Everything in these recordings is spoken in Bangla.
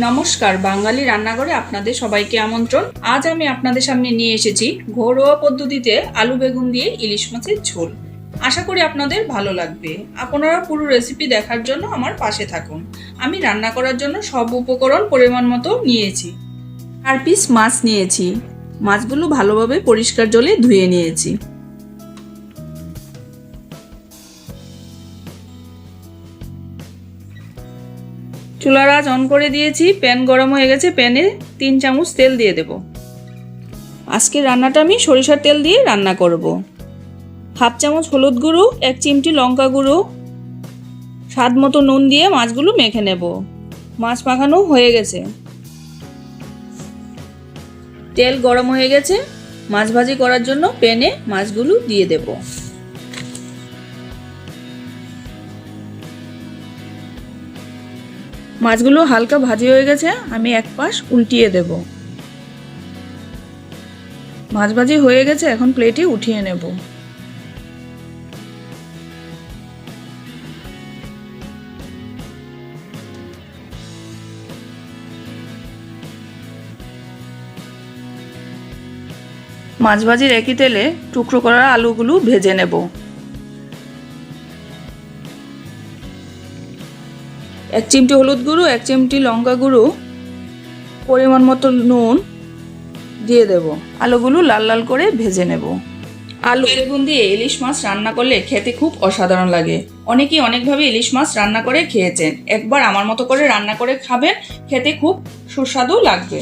নমস্কার, বাঙালি রান্নাঘরে আপনাদের সবাইকে আমন্ত্রণ। আজ আমি আপনাদের সামনে নিয়ে এসেছি ঘরোয়া পদ্ধতিতে আলু বেগুন দিয়ে ইলিশ মাছের ঝোল। আশা করি আপনাদের ভালো লাগবে। আপনারা পুরো রেসিপি দেখার জন্য আমার পাশে থাকুন। আমি রান্না করার জন্য সব উপকরণ পরিমাণ মতো নিয়েছি। 4 পিস মাছ নিয়েছি। মাছগুলো ভালোভাবে পরিষ্কার জলে ধুয়ে নিয়েছি। চুলার আঁচ অন করে দিয়েছি। প্যান গরম হয়ে গেছে। প্যানে 3 চামচ তেল দিয়ে দেব। আজকে রান্নাটা আমি সরিষার তেল দিয়ে রান্না করব। 1/2 চামচ হলুদ গুঁড়ো, 1 চিমটি লঙ্কা গুঁড়ো, স্বাদ মতো নুন দিয়ে মাছগুলো মেখে নেব। মাছ মাখানো হয়ে গেছে। তেল গরম হয়ে গেছে। মাছ ভাজি করার জন্য প্যানে মাছগুলো দিয়ে দেব। মাছগুলো হালকা ভাজি হয়ে গেছে। আমি এক পাশ উল্টিয়ে দেব। মাছ ভাজি হয়ে গেছে, এখন প্লেটে উঠিয়ে নেব। মাছ ভাজির একই তেলে টুকরো করা আলুগুলো ভেজে নেব। 1 চিমটি হলুদ গুঁড়ো, 1 চিমটি লঙ্কা গুঁড়ো, পরিমাণ মতো নুন দিয়ে দেব। আলুগুলো লাল লাল করে ভেজে নেব। আলু বেগুন দিয়ে ইলিশ মাছ রান্না করলে খেতে খুব অসাধারণ লাগে। অনেকেই অনেকভাবে ইলিশ মাছ রান্না করে খেয়েছেন। একবার আমার মতো করে রান্না করে খাবেন, খেতে খুব সুস্বাদু লাগবে।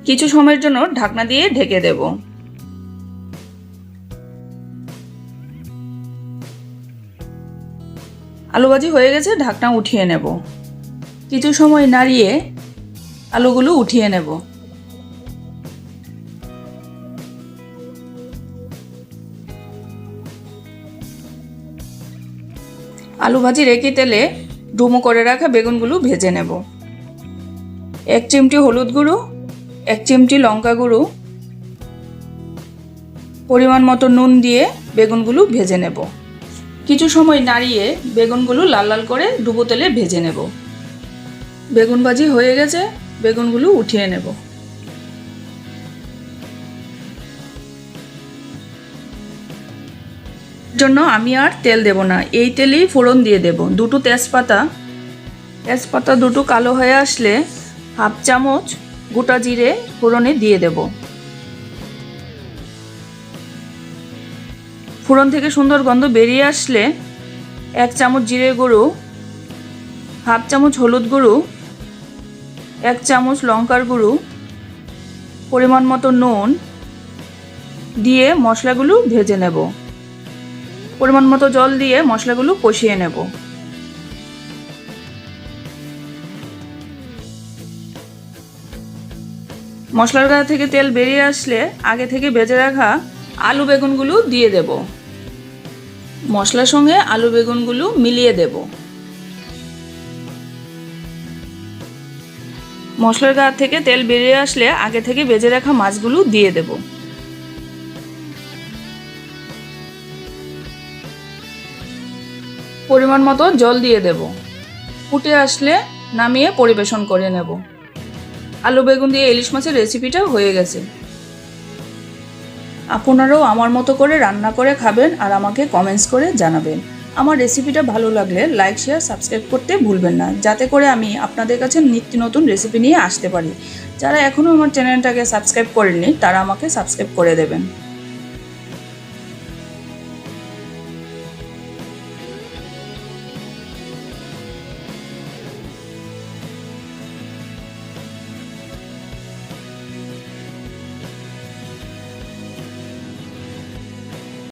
কিছু সময়ের জন্য ঢাকনা দিয়ে ঢেকে দেব। আলু ভাজি হয়ে গেছে, ঢাকনা উঠিয়ে নেব। কিছু সময় নাড়িয়ে আলুগুলো উঠিয়ে নেব। আলু ভাজির একই তেলে ডুমো করে রাখা বেগুনগুলো ভেজে নেব। 1 চিমটি হলুদ গুঁড়ো, 1 চিমটি লঙ্কা গুঁড়ো, পরিমাণ মতো নুন দিয়ে বেগুনগুলো ভেজে নেব। কিছু সময় নাড়িয়ে বেগুনগুলো লাল লাল করে ডুবো তেলে ভেজে নেব। বেগুন ভাজি হয়ে গেছে, বেগুনগুলো উঠিয়ে নেব। জন্য আমি আর তেল দেব না, এই তেলেই ফোড়ন দিয়ে দেব। 2টো তেজপাতা দুটো কালো হয়ে আসলে 1/2 চামচ গোটা জিরে ফোড়নে দিয়ে দেব। ফোড়ন থেকে সুন্দর গন্ধ বেরিয়ে আসলে 1 চামচ জিরে গুঁড়ো, 1/2 চামচ হলুদ গুঁড়ো, 1 চামচ লঙ্কার গুঁড়ো, পরিমাণ মতো নুন দিয়ে মশলাগুলো ভেজে নেব। পরিমাণ মতো জল দিয়ে মশলাগুলো কষিয়ে নেব। মশলার গায়ে থেকে তেল বেরিয়ে আসলে আগে থেকে ভেজে রাখা আলু বেগুনগুলো দিয়ে দেব। মশলার সঙ্গে আলু বেগুনগুলো মিলিয়ে দেব। মশলার গা থেকে তেল বেরিয়ে আসলে আগে থেকে ভেজে রাখা মাছগুলো দিয়ে দেব। পরিমাণ মতো জল দিয়ে দেব। ফুটে আসলে নামিয়ে পরিবেশন করে নেব। আলু বেগুন দিয়ে ইলিশ মাছের রেসিপিটা হয়ে গেছে। আপনারাও আমার মতো করে রান্না করে খাবেন আর আমাকে কমেন্টস করে জানাবেন। আমার রেসিপিটা ভালো লাগলে লাইক, শেয়ার, সাবস্ক্রাইব করতে ভুলবেন না, যাতে করে আমি আপনাদের কাছে নিত্য নতুন রেসিপি নিয়ে আসতে পারি। যারা এখনও আমার চ্যানেলটাকে সাবস্ক্রাইব করেননি তারা আমাকে সাবস্ক্রাইব করে দেবেন।